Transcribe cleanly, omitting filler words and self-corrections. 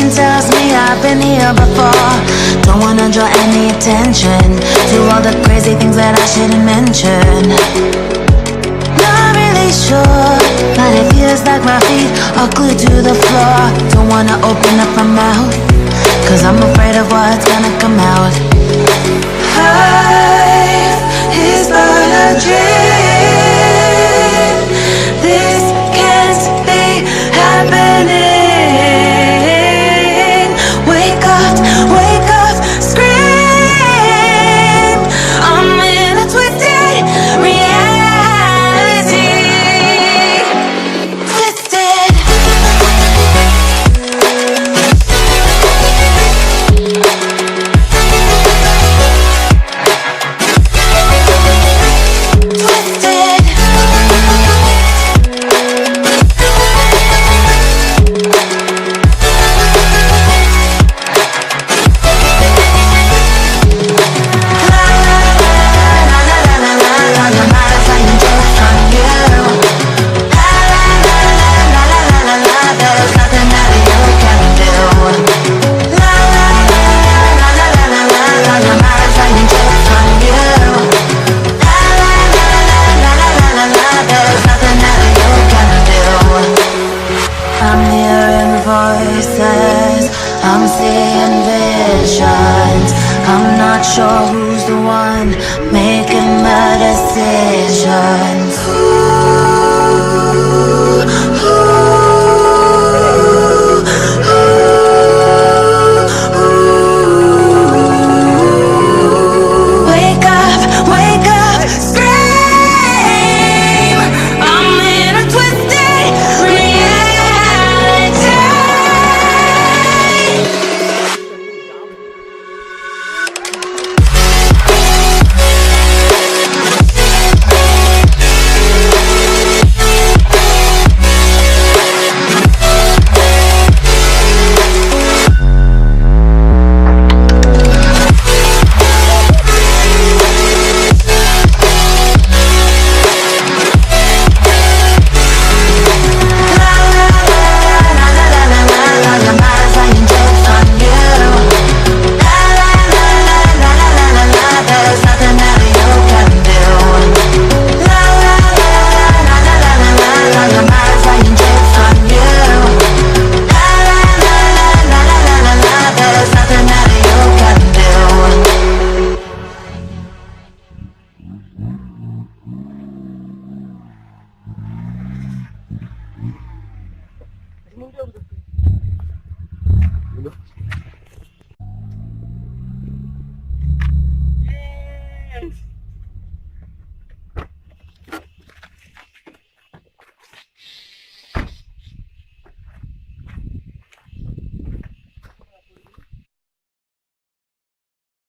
something tells me I've been here before. Don't wanna draw any attention to all the crazy things that I shouldn't mention. Not really sure, but it feels like my feet are glued to the floor. Don't wanna open up my mouth, cause I'm afraid of what's gonna come out. Life is but a dream. This can't be happening. Wake up, scream. I'm in a twisted reality. Twisted. I'm seeing visions. I'm not sure who's the one making the decisions. Wake up, scream. I'm in a twisted reality. Yes!